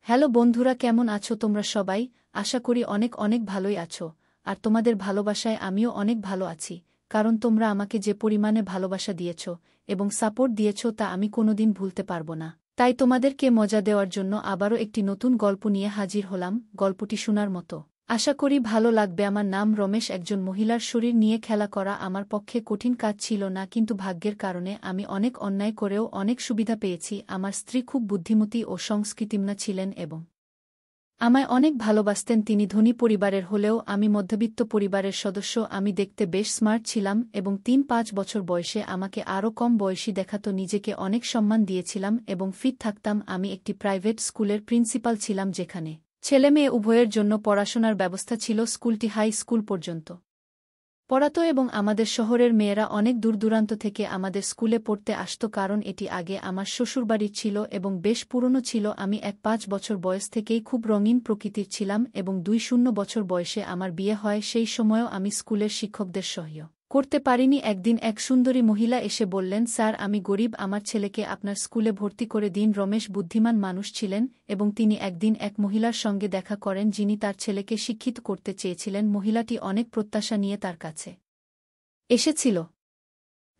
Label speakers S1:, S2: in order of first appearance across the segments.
S1: Hello বন্ধুরা, কেমন আছো তোমরা সবাই? আশা করি অনেক অনেক ভালোই আছো। আর তোমাদের ভালোবাসায় আমিও অনেক ভালো আছি, কারণ তোমরা আমাকে যে পরিমাণে ভালোবাসা দিয়েছ এবং সাপোর্ট দিয়েছ তা আমি কোনোদিন ভুলতে পারব না। তাই তোমাদেরকে মজা দেওয়ার জন্য আবারও একটি নতুন গল্প নিয়ে হাজির হলাম, গল্পটি শোনার মতো। আশা করি ভালো লাগবে। আমার নাম রমেশ। একজন মহিলার শরীর নিয়ে খেলা করা আমার পক্ষে কঠিন কাজ ছিল না, কিন্তু ভাগ্যের কারণে আমি অনেক অন্যায় করেও অনেক সুবিধা পেয়েছি। আমার স্ত্রী খুব বুদ্ধিমতী ও সংস্কৃতিমনা ছিলেন এবং আমায় অনেক ভালোবাসতেন। তিনি ধনী পরিবারের হলেও আমি মধ্যবিত্ত পরিবারের সদস্য। আমি দেখতে বেশ স্মার্ট ছিলাম এবং ৩-৫ বছর বয়সে আমাকে আরও কম বয়সী দেখাত। নিজেকে অনেক সম্মান দিয়েছিলাম এবং ফিট থাকতাম। আমি একটি প্রাইভেট স্কুলের প্রিন্সিপাল ছিলাম, যেখানে ছেলে মেয়ে উভয়ের জন্য পড়াশোনার ব্যবস্থা ছিল। স্কুলটি হাই স্কুল পর্যন্ত পড়াতো এবং আমাদের শহরের মেয়েরা অনেক দূরদূরান্ত থেকে আমাদের স্কুলে পড়তে আসত, কারণ এটি আগে আমার শ্বশুরবাড়ির ছিল এবং বেশ পুরনো ছিল। আমি ১-৫ বছর বয়স থেকেই খুব রঙিন প্রকৃতির ছিলাম এবং ২-০ বছর বয়সে আমার বিয়ে হয়। সেই সময়ও আমি স্কুলের শিক্ষকদের সহ্য করতে পারিনি। একদিন এক সুন্দরী মহিলা এসে বললেন, স্যার, আমি গরিব, আমার ছেলেকে আপনার স্কুলে ভর্তি করে দিন। রমেশ বুদ্ধিমান মানুষ ছিলেন এবং তিনি একদিন এক মহিলার সঙ্গে দেখা করেন যিনি তার ছেলেকে শিক্ষিত করতে চেয়েছিলেন। মহিলাটি অনেক প্রত্যাশা নিয়ে তার কাছে এসেছিল।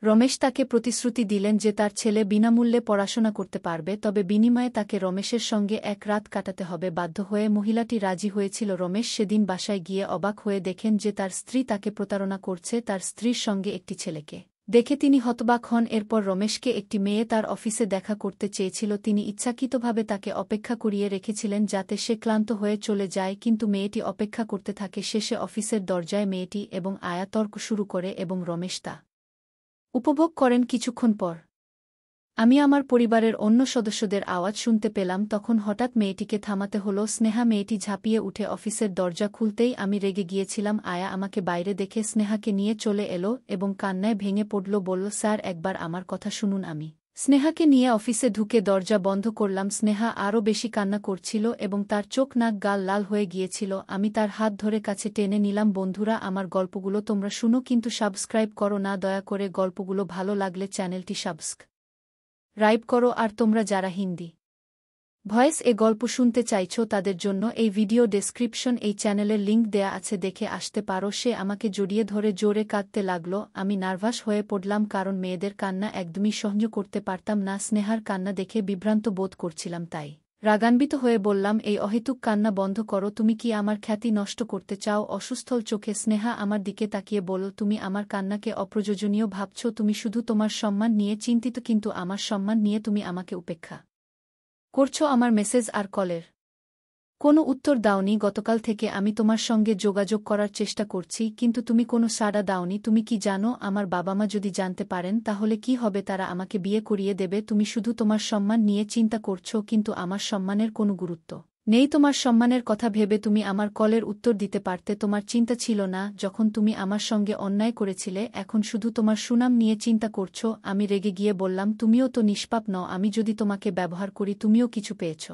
S1: রমেশ তাকে প্রতিশ্রুতি দিলেন যে তার ছেলে বিনামূল্যে পড়াশোনা করতে পারবে, তবে বিনিময়ে তাকে রমেশের সঙ্গে এক রাত কাটাতে হবে। বাধ্য হয়ে মহিলাটি রাজি হয়েছিল। রমেশ সেদিন বাসায় গিয়ে অবাক হয়ে দেখেন যে তার স্ত্রী তাকে প্রতারণা করছে, তার স্ত্রীর সঙ্গে একটি ছেলেকে দেখে তিনি হতবাক হন। এরপর রমেশকে একটি মেয়ে তার অফিসে দেখা করতে চেয়েছিল। তিনি ইচ্ছাকৃতভাবে তাকে অপেক্ষা করিয়ে রেখেছিলেন যাতে সে ক্লান্ত হয়ে চলে যায়, কিন্তু মেয়েটি অপেক্ষা করতে থাকে। শেষে অফিসের দরজায় মেয়েটি এবং আয়া তর্ক শুরু করে এবং রমেশ তা উপভোগ করেন। কিছুক্ষণ পর আমি আমার পরিবারের অন্য সদস্যদের আওয়াজ শুনতে পেলাম। তখন হঠাৎ মেয়েটিকে থামাতে হলো। স্নেহা। মেয়েটি ঝাঁপিয়ে উঠে অফিসের দরজা খুলতেই আমি রেগে গিয়েছিলাম। আয়া আমাকে বাইরে দেখে স্নেহাকে নিয়ে চলে এলো এবং কান্নায় ভেঙে পড়ল। বলল, স্যার, একবার আমার কথা শুনুন। আমি স্নেহাকে নিয়ে অফিসে ঢুকে দরজা বন্ধ করলাম। স্নেহা আরও বেশি কান্না করছিল এবং তার চোখ নাক গাল লাল হয়ে গিয়েছিল। আমি তার হাত ধরে কাছে টেনে নিলাম। বন্ধুরা, আমার গল্পগুলো তোমরা শুনো, কিন্তু সাবস্ক্রাইব করো না দয়া করে। গল্পগুলো ভালো লাগলে চ্যানেলটি সাবস্ক্রাইব করো। আর তোমরা যারা হিন্দি ভয়েস এ গল্প শুনতে চাইছো তাদের জন্য এই ভিডিও ডেসক্রিপশন এই চ্যানেলের লিংক দেয়া আছে, দেখে আসতে পারো। সে আমাকে জড়িয়ে ধরে জোরে কাঁদতে লাগল। আমি নার্ভাস হয়ে পড়লাম, কারণ মেয়েদের কান্না একদমই সহ্য করতে পারতাম না। স্নেহার কান্না দেখে বিভ্রান্ত বোধ করছিলাম, তাই রাগান্বিত হয়ে বললাম, এই অহেতুক কান্না বন্ধ করো। তুমি কি আমার খ্যাতি নষ্ট করতে চাও? অসুস্থল চোখে স্নেহা আমার দিকে তাকিয়ে বলল, তুমি আমার কান্নাকে অপ্রয়োজনীয় ভাবছ। তুমি শুধু তোমার সম্মান নিয়ে চিন্তিত, কিন্তু আমার সম্মান নিয়ে তুমি আমাকে উপেক্ষা করছো। আমার মেসেজ আর কলের কোনো উত্তর দাওনি। গতকাল থেকে আমি তোমার সঙ্গে যোগাযোগ করার চেষ্টা করছি, কিন্তু তুমি কোনো সাড়া দাওনি। তুমি কি জানো, আমার বাবা মা যদি জানতে পারেন তাহলে কি হবে? তারা আমাকে বিয়ে করিয়ে দেবে। তুমি শুধু তোমার সম্মান নিয়ে চিন্তা করছো, কিন্তু আমার সম্মানের কোনো গুরুত্ব নেই। তোমার সম্মানের কথা ভেবে তুমি আমার কলের উত্তর দিতে পারতে। তোমার চিন্তা ছিল না যখন তুমি আমার সঙ্গে অন্যায় করেছিলে। এখন শুধু তোমার সুনাম নিয়ে চিন্তা করছো। আমি রেগে গিয়ে বললাম, তুমিও তো নিষ্পাপ নও। আমি যদি তোমাকে ব্যবহার করি, তুমিও কিছু পেয়েছ।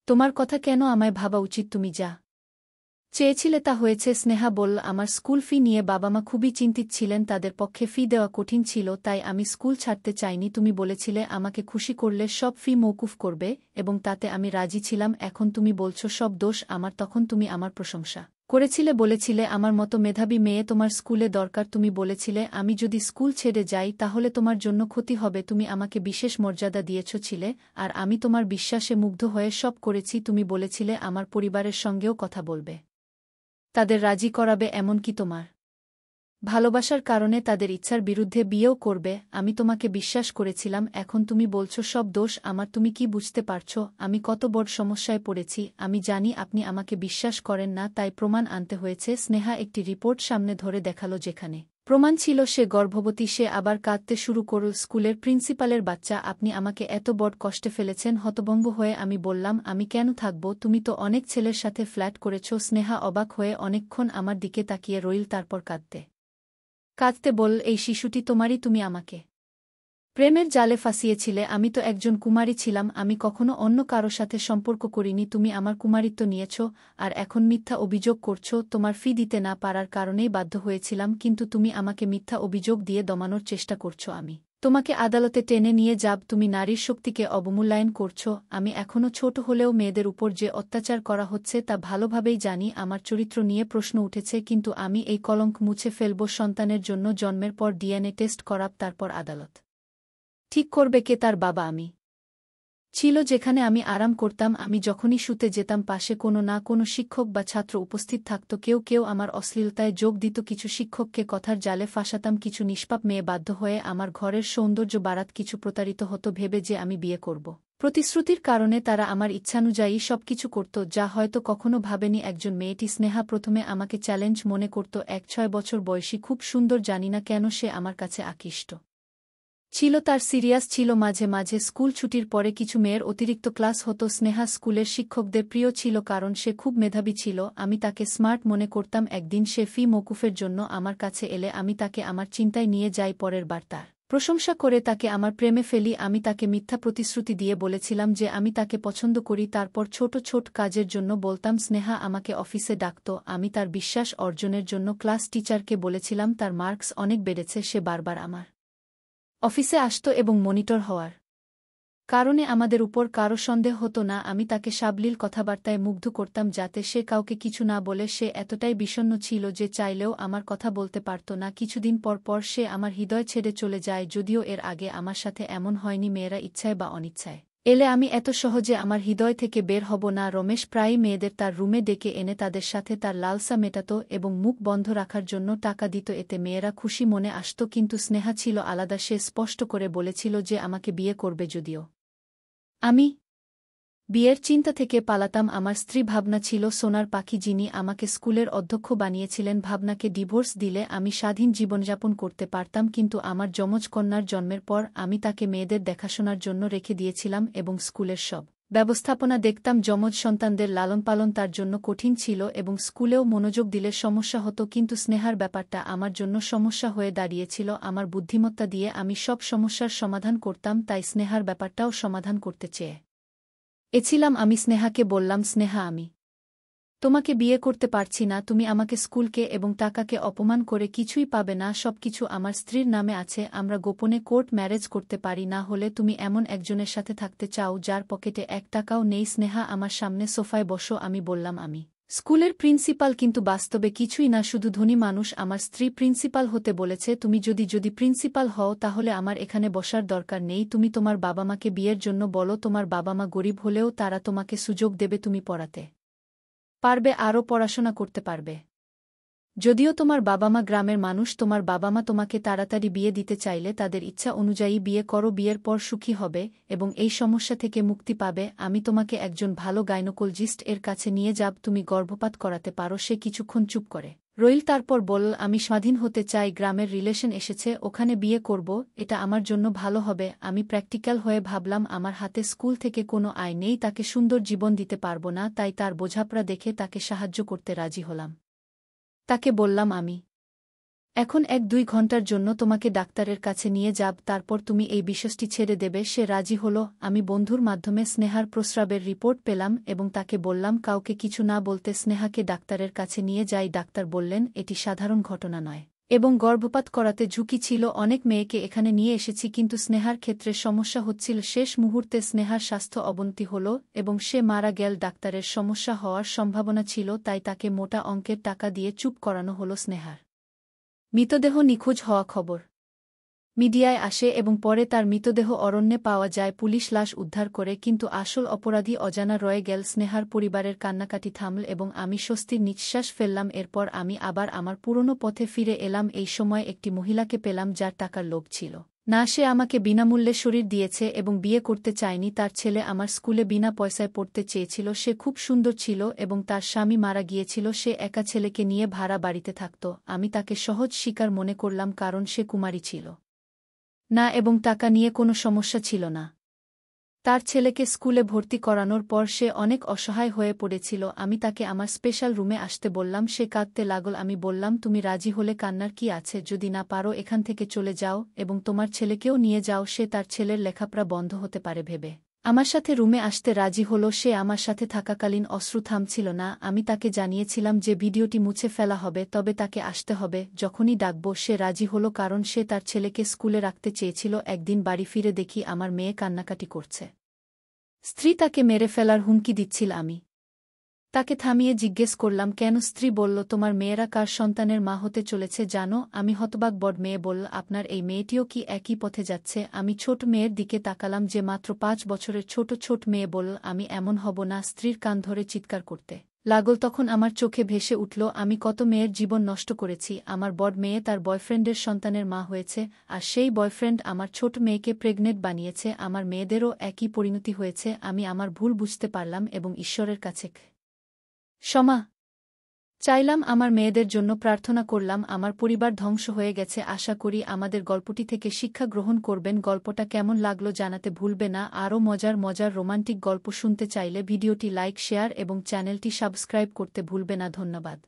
S1: তোমার কথা কেন আমায় ভাবা উচিত? তুমি যা চেয়েছিলে তা হয়েছে। স্নেহা বলল, আমার স্কুল ফি নিয়ে বাবা মা খুবই চিন্তিত ছিলেন। তাদের পক্ষে ফি দেওয়া কঠিন ছিল, তাই আমি স্কুল ছাড়তে চাইনি। তুমি বলেছিলে আমাকে খুশি করলে সব ফি মওকুফ করবে এবং তাতে আমি রাজি ছিলাম। এখন তুমি বলছো সব দোষ আমার। তখন তুমি আমার প্রশংসা করেছিলে, বলেছিলে আমার মতো মেধাবী মেয়ে তোমার স্কুলে দরকার। তুমি বলেছিলে আমি যদি স্কুল ছেড়ে যাই তাহলে তোমার জন্য ক্ষতি হবে। তুমি আমাকে বিশেষ মর্যাদা দিয়েছিলে, আর আমি তোমার বিশ্বাসে মুগ্ধ হয়ে সব করেছি। তুমি বলেছিলে আমার পরিবারের সঙ্গেও কথা বলবে, তাদের রাজি করাবে, এমনকি তোমার ভালোবাসার কারণে তাদের ইচ্ছার বিরুদ্ধে বিয়েও করবে। আমি তোমাকে বিশ্বাস করেছিলাম। এখন তুমি বলছো সব দোষ আমার। তুমি কি বুঝতে পারছো আমি কত বড় সমস্যায় পড়েছি? আমি জানি আপনি আমাকে বিশ্বাস করেন না, তাই প্রমাণ আনতে হয়েছে। স্নেহা একটি রিপোর্ট সামনে ধরে দেখালো, যেখানে প্রমাণ ছিল সে গর্ভবতী। সে আবার কাঁদতে শুরু করল। স্কুলের প্রিন্সিপালের বাচ্চা, আপনি আমাকে এত বড় কষ্টে ফেলেছেন। হতভম্ব হয়ে আমি বললাম, আমি কেন থাকব? তুমি তো অনেক ছেলের সাথে ফ্ল্যাট করেছ। স্নেহা অবাক হয়ে অনেকক্ষণ আমার দিকে তাকিয়ে রইল, তারপর কাঁদতে কাঁদতে বলল, এই শিশুটি তোমারই। তুমি আমাকে প্রেমের জালে ফাঁসিয়েছিলে। আমি তো একজন কুমারী ছিলাম, আমি কখনো অন্য কারো সাথে সম্পর্ক করিনি। তুমি আমার কুমারিত্ব নিয়েছ আর এখন মিথ্যা অভিযোগ করছো। তোমার ফি দিতে না পারার কারণেই বাধ্য হয়েছিলাম, কিন্তু তুমি আমাকে মিথ্যা অভিযোগ দিয়ে দমানোর চেষ্টা করছো। আমি তোমাকে আদালতে টেনে নিয়ে যাব, তুমি নারীর শক্তিকে অবমূল্যায়ন করছ। আমি এখনও ছোট হলেও মেয়েদের উপর যে অত্যাচার করা হচ্ছে তা ভালোভাবেই জানি। আমার চরিত্র নিয়ে প্রশ্ন উঠেছে, কিন্তু আমি এই কলঙ্ক মুছে ফেলব। সন্তানের জন্য জন্মের পর ডিএনএ টেস্ট করাব, তারপর আদালত ঠিক করবে কে তার বাবা। আমি ছিল যেখানে আমি আরাম করতাম। আমি যখনই শুতে যেতাম পাশে কোনো না কোনো শিক্ষক বা ছাত্র উপস্থিত থাকত। কেউ কেউ আমার অশ্লীলতায় যোগ দিত, কিছু শিক্ষককে কথার জালে ফাঁসাতাম, কিছু নিষ্পাপ মেয়ে বাধ্য হয়ে আমার ঘরের সৌন্দর্য বাড়াত, কিছু প্রতারিত হতো ভেবে যে আমি বিয়ে করব। প্রতিশ্রুতির কারণে তারা আমার ইচ্ছানুযায়ী সবকিছু করত, যা হয়তো কখনো ভাবেনি একজন মেয়েটি। স্নেহা প্রথমে আমাকে চ্যালেঞ্জ মনে করত। 6 বছর বয়সী, খুব সুন্দর, জানি না কেন সে আমার কাছে আকৃষ্ট ছিল। তার সিরিয়াস ছিল মাঝে মাঝে। স্কুল ছুটির পরে কিছু মেয়ের অতিরিক্ত ক্লাস হতো। স্নেহা স্কুলের শিক্ষকদের প্রিয় ছিল কারণ সে খুব মেধাবী ছিল। আমি তাকে স্মার্ট মনে করতাম। একদিন সে ফি মওকুফের জন্য আমার কাছে এলে আমি তাকে আমার চিন্তায় নিয়ে যাই। পরের বার তার প্রশংসা করে তাকে আমার প্রেমে ফেলি। আমি তাকে মিথ্যা প্রতিশ্রুতি দিয়ে বলেছিলাম যে আমি তাকে পছন্দ করি। তারপর ছোট ছোট কাজের জন্য বলতাম। স্নেহা আমাকে অফিসে ডাকত। আমি তার বিশ্বাস অর্জনের জন্য ক্লাস টিচারকে বলেছিলাম তার মার্কস অনেক বেড়েছে। সে বারবার আমার অফিসে আসত এবং মনিটর হওয়ার কারণে আমাদের উপর কারো সন্দেহ হতো না। আমি তাকে সাবলীল কথাবার্তায় মুগ্ধ করতাম যাতে সে কাউকে কিছু না বলে। সে এতটাই বিষণ্ণ ছিল যে চাইলেও আমার কথা বলতে পারত না। কিছুদিন পর পর সে আমার হৃদয় ছেড়ে চলে যায়। যদিও এর আগে আমার সাথে এমন হয়নি। মেয়েরা ইচ্ছায় বা অনিচ্ছায় এলে আমি এত সহজে আমার হৃদয় থেকে বের হব না। রমেশ প্রায়ই মেয়েদের তার রুমে ডেকে এনে তাদের সাথে তার লালসা মেটাত এবং মুখ বন্ধ রাখার জন্য টাকা দিত। এতে মেয়েরা খুশি মনে আসত। কিন্তু স্নেহা ছিল আলাদা। সে স্পষ্ট করে বলেছিল যে আমাকে বিয়ে করবে। যদিও আমি বিয়ের চিন্তা থেকে পালাতাম। আমার স্ত্রী ভাবনা ছিল সোনার পাখি, যিনি আমাকে স্কুলের অধ্যক্ষ বানিয়েছিলেন। ভাবনাকে ডিভোর্স দিলে আমি স্বাধীন জীবনযাপন করতে পারতাম, কিন্তু আমার যমজ কন্যার জন্মের পর আমি তাকে মেয়েদের দেখাশোনার জন্য রেখে দিয়েছিলাম এবং স্কুলের সব ব্যবস্থাপনা দেখতাম। যমজ সন্তানদের লালনপালন তার জন্য কঠিন ছিল এবং স্কুলেও মনোযোগ দিলে সমস্যা হতো। কিন্তু স্নেহার ব্যাপারটা আমার জন্য সমস্যা হয়ে দাঁড়িয়েছিল। আমার বুদ্ধিমত্তা দিয়ে আমি সব সমস্যার সমাধান করতাম, তাই স্নেহার ব্যাপারটাও সমাধান করতে চেয়েছিলাম। আমি স্নেহাকে বললাম, স্নেহা, আমি তোমাকে বিয়ে করতে পারছি না। তুমি আমাকে, স্কুলকে এবং টাকাকে অপমান করে কিছুই পাবে না। সবকিছু আমার স্ত্রীর নামে আছে। আমরা গোপনে কোর্ট ম্যারেজ করতে পারি, না হলে তুমি এমন একজনের সাথে থাকতে চাও যার পকেটে 1 টাকাও নেই। স্নেহা আমার সামনে সোফায় বসো। আমি বললাম, আমি স্কুলের প্রিন্সিপাল, কিন্তু বাস্তবে কিছুই না, শুধু ধনী মানুষ। আমার স্ত্রী প্রিন্সিপাল হতে বলেছে। তুমি যদি প্রিন্সিপাল হও তাহলে আমার এখানে বসার দরকার নেই। তুমি তোমার বাবা মাকে বিয়ের জন্য বলো। তোমার বাবা মা গরিব হলেও তারা তোমাকে সুযোগ দেবে। তুমি পড়াতে পারবে, আরও পড়াশোনা করতে পারবে। যদিও তোমার বাবা মা গ্রামের মানুষ, তোমার বাবা মা তোমাকে তাড়াতাড়ি বিয়ে দিতে চাইলে তাদের ইচ্ছা অনুযায়ী বিয়ে করো। বিয়ের পর সুখী হবে এবং এই সমস্যা থেকে মুক্তি পাবে। আমি তোমাকে একজন ভালো গাইনোকোলজিস্ট এর কাছে নিয়ে যাব, তুমি গর্ভপাত করাতে পারো। সে কিছুক্ষণ চুপ করে রইল, তারপর বলল, আমি স্বাধীন হতে চাই। গ্রামের রিলেশন এসেছে, ওখানে বিয়ে করব, এটা আমার জন্য ভালো হবে। আমি প্র্যাকটিক্যাল হয়ে ভাবলাম, আমার হাতে স্কুল থেকে কোনো আয় নেই, তাকে সুন্দর জীবন দিতে পারব না। তাই তার বোঝাপড়া দেখে তাকে সাহায্য করতে রাজি হলাম। তাকে বললাম, আমি এখন 1-2 ঘন্টার জন্য তোমাকে ডাক্তারের কাছে নিয়ে যাব, তারপর তুমি এই বিষয়টি ছেড়ে দেবে। সে রাজি হল। আমি বন্ধুর মাধ্যমে স্নেহার প্রস্রাবের রিপোর্ট পেলাম এবং তাকে বললাম কাউকে কিছু না বলতে। স্নেহাকে ডাক্তারের কাছে নিয়ে যাই। ডাক্তার বললেন এটি সাধারণ ঘটনা নয় এবং গর্ভপাত করাতে ঝুঁকি ছিল। অনেক মেয়েকে এখানে নিয়ে এসেছি, কিন্তু স্নেহার ক্ষেত্রে সমস্যা হচ্ছিল। শেষ মুহূর্তে স্নেহার স্বাস্থ্য অবনতি হল এবং সে মারা গেল। ডাক্তারের সমস্যা হওয়ার সম্ভাবনা ছিল, তাই তাকে মোটা অঙ্কের টাকা দিয়ে চুপ করানো হল। স্নেহার মৃতদেহ নিখোঁজ হওয়া খবর মিডিয়ায় আসে এবং পরে তার মৃতদেহ অরণ্যে পাওয়া যায়। পুলিশ লাশ উদ্ধার করে, কিন্তু আসল অপরাধী অজানা রয়ে গেল। স্নেহার পরিবারের কান্নাকাটি থামল এবং আমি স্বস্তির নিঃশ্বাস ফেললাম। এরপর আমি আবার আমার পুরনো পথে ফিরে এলাম। এই সময় একটি মহিলাকে পেলাম যার টাকার লোভ ছিল না। সে আমাকে বিনামূল্যে শরীর দিয়েছে এবং বিয়ে করতে চায়নি। তার ছেলে আমার স্কুলে বিনা পয়সায় পড়তে চেয়েছিল। সে খুব সুন্দর ছিল এবং তার স্বামী মারা গিয়েছিল। সে একা ছেলেকে নিয়ে ভাড়া বাড়িতে থাকত। আমি তাকে সহজ শিকার মনে করলাম কারণ সে কুমারী ছিল না এবং টাকা নিয়ে কোনো সমস্যা ছিল না। তার ছেলেকে স্কুলে ভর্তি করানোর পর সে অনেক অসহায় হয়ে পড়েছিল। আমি তাকে আমার স্পেশাল রুমে আসতে বললাম। সে কাঁদতে লাগল। আমি বললাম, তুমি রাজি হলে কান্নার কি আছে? যদি না পারো এখান থেকে চলে যাও এবং তোমার ছেলেকেও নিয়ে যাও। সে তার ছেলের লেখাপড়া বন্ধ হতে পারে ভেবে আমার সাথে রুমে আসতে রাজি হলো। সে আমার সাথে থাকাকালীন অশ্রু থামছিল না। আমি তাকে জানিয়েছিলাম যে ভিডিওটি মুছে ফেলা হবে, তবে তাকে আসতে হবে। যখনই ডাকব সে রাজি হলো, কারণ সে তার ছেলেকে স্কুলে রাখতে চেয়েছিল। একদিন বাড়ি ফিরে দেখি আমার মেয়ে কান্নাকাটি করছে। স্ত্রী তাকে মেরে ফেলার হুমকি দিচ্ছিল। আমি তাকে থামিয়ে জিজ্ঞেস করলাম, কেন? স্ত্রী বলল, তোমার মেয়েরা কার সন্তানের মা হতে চলেছে জানো? আমি হতবাক। বড় মেয়ে বলল, আপনার এই মেয়েটিও কি একই পথে যাচ্ছে? আমি ছোট মেয়ের দিকে তাকালাম, যে মাত্র 5 বছরের ছোট মেয়ে বলল, আমি এমন হব না। স্ত্রীর কান ধরে চিৎকার করতে লাগল। তখন আমার চোখে ভেসে উঠল আমি কত মেয়ের জীবন নষ্ট করেছি। আমার বড় মেয়ে তার বয়ফ্রেন্ডের সন্তানের মা হয়েছে, আর সেই বয়ফ্রেন্ড আমার ছোট মেয়েকে প্রেগনেন্ট বানিয়েছে। আমার মেয়েদেরও একই পরিণতি হয়েছে। আমি আমার ভুল বুঝতে পারলাম এবং ঈশ্বরের কাছে ক্ষমা চাইলাম। আমার মেয়েদের জন্য প্রার্থনা করলাম। আমার পরিবার ধ্বংস হয়ে গেছে। আশা করি আমাদের গল্পটি থেকে শিক্ষা গ্রহণ করবেন। গল্পটা কেমন লাগলো জানাতে ভুলবে না। আরও মজার রোমান্টিক গল্প শুনতে চাইলে ভিডিওটি লাইক, শেয়ার এবং চ্যানেলটি সাবস্ক্রাইব করতে ভুলবে না। ধন্যবাদ।